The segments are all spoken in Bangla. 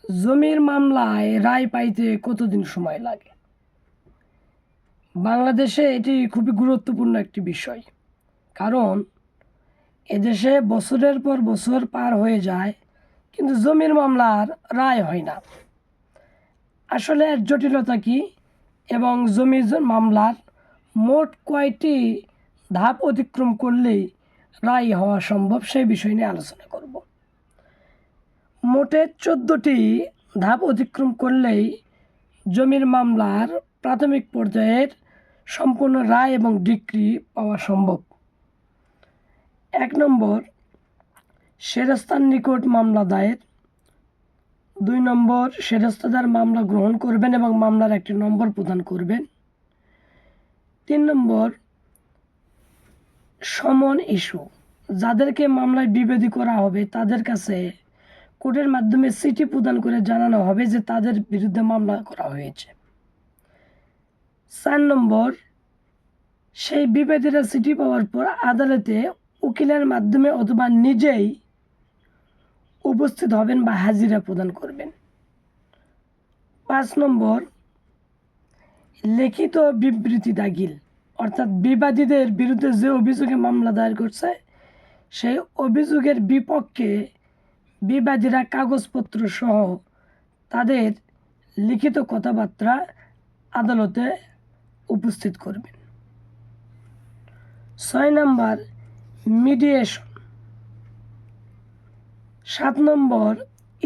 জমির মামলায় রায় পাইতে কতদিন সময় লাগে? বাংলাদেশে এটি খুবই গুরুত্বপূর্ণ একটি বিষয়, কারণ এদেশে বছরের পর বছর পার হয়ে যায় কিন্তু জমির মামলার রায় হয় না। আসলে এর জটিলতা কী এবং জমির মামলার মোট কয়টি ধাপ অতিক্রম করলেই রায় হওয়া সম্ভব, সেই বিষয় নিয়ে আলোচনা করব। মোটে 14টি ধাপ অতিক্রম করলেই জমির মামলার প্রাথমিক পর্যায়ের সম্পূর্ণ রায় এবং ডিক্রি পাওয়া সম্ভব। 1 নম্বর, সেরেস্তার নিকট মামলা দায়ের। 2 নম্বর, সেরেস্তাদার মামলা গ্রহণ করবেন এবং মামলার একটি নম্বর প্রদান করবেন। 3 নম্বর, সমন ইস্যু। যাদেরকে মামলায় বিবাদী করা হবে তাদের কাছে কোর্টের মাধ্যমে চিঠি প্রদান করে জানানো হবে যে তাদের বিরুদ্ধে মামলা করা হয়েছে। 4 নম্বর, সেই বিবাদীরা চিঠি পাওয়ার পর আদালতে উকিলের মাধ্যমে অথবা নিজেই উপস্থিত হবেন বা হাজিরা প্রদান করবেন। 5 নম্বর, লিখিত বিবৃতি দাখিল, অর্থাৎ বিবাদীদের বিরুদ্ধে যে অভিযোগে মামলা দায়ের করছে সেই অভিযোগের বিপক্ষে বিবাদীরা কাগজপত্র সহ তাদের লিখিত কথাবার্তা আদালতে উপস্থিত করবেন। 6 নম্বর, মিডিয়েশন। 7 নম্বর,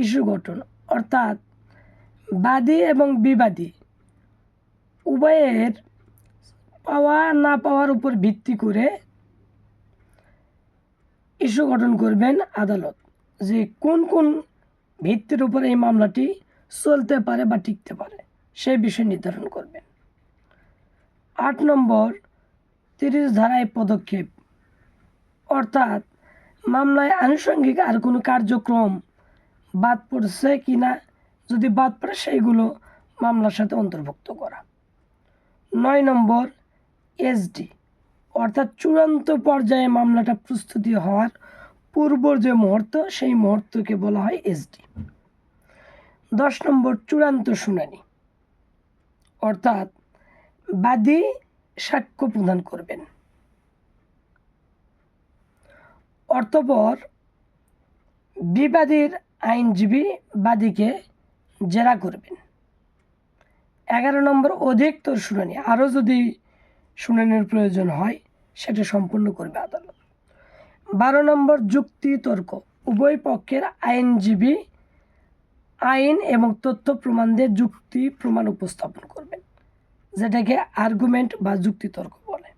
ইস্যু গঠন, অর্থাৎ বাদী এবং বিবাদী উভয়ের পাওয়া না পাওয়ার উপর ভিত্তি করে ইস্যু গঠন করবেন আদালত, যে কোন কোন ভিত্তির উপর এই মামলাটি চলতে পারে বা টিকতে পারে সেই বিষয় নির্ধারণ করবেন। 8 নম্বর, 30 ধারায় পদক্ষেপ, অর্থাৎ মামলায় আনুষঙ্গিক আর কোনো কার্যক্রম বাদ পড়ছে কি না, যদি বাদ পড়ে সেইগুলো মামলার সাথে অন্তর্ভুক্ত করা। 9 নম্বর, এসডি, অর্থাৎ চূড়ান্ত পর্যায়ে মামলাটা প্রস্তুতি হওয়ার পূর্ব যে মুহূর্ত সেই মুহূর্তকে বলা হয় এসডি। 10 নম্বর, চূড়ান্ত শুনানি, অর্থাৎ বাদী সাক্ষ্য প্রদান করবেন। অতঃপর বিবাদীর আইনজীবী বাদীকে জেরা করবেন। 11 নম্বর, অধিকতর শুনানি, আরও যদি শুনানির প্রয়োজন হয় সেটা সম্পূর্ণ করবে আদালত। 12 নম্বর, যুক্তি তর্ক, উভয় পক্ষের আইনজীবী আইন এবং তথ্য প্রমাণ দিয়ে যুক্তি প্রমাণ উপস্থাপন করবেন, যেটাকে আর্গুমেন্ট বা যুক্তিতর্ক বলে।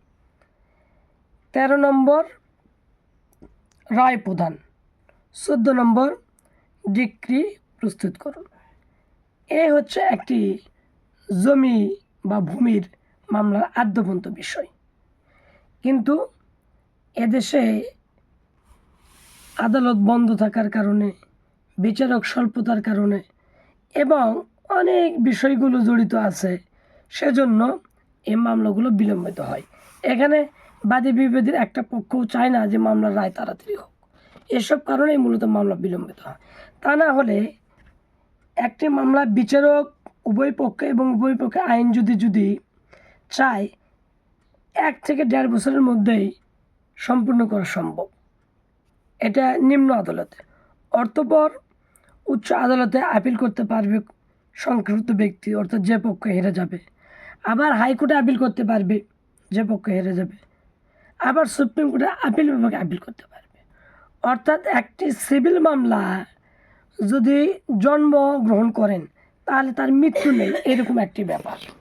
13 নম্বর, রায় প্রদান। 14 নম্বর, ডিক্রি প্রস্তুত করুন। এই হচ্ছে একটি জমি বা ভূমির মামলার আদ্যপন্ত বিষয়। কিন্তু এদেশে আদালত বন্ধ থাকার কারণে, বিচারক স্বল্পতার কারণে এবং অনেক বিষয়গুলো জড়িত আছে, সেজন্য এই মামলাগুলো বিলম্বিত হয়। এখানে বাদী বিবাদীর একটা পক্ষও চায় না যে মামলার রায় তাড়াতাড়ি হোক, এসব কারণেই মূলত মামলা বিলম্বিত হয়। তা না হলে একটি মামলা বিচারক উভয় পক্ষে এবং উভয় পক্ষে আইন যদি চায় 1 থেকে 1.5 বছরের মধ্যেই সম্পূর্ণ করা সম্ভব। এটা নিম্ন আদালতে। অতঃপর উচ্চ আদালতে আপিল করতে পারবে সংশ্লিষ্ট ব্যক্তি, অর্থাৎ যে পক্ষ হেরে যাবে। আবার হাইকোর্টে আপিল করতে পারবে যে পক্ষ হেরে যাবে। আবার সুপ্রিম কোর্টে আপিল বিভাগে আপিল করতে পারবে। অর্থাৎ একটি সিভিল মামলা যদি জন্মগ্রহণ করেন তাহলে তার মৃত্যু নেই, এরকম একটি ব্যাপার।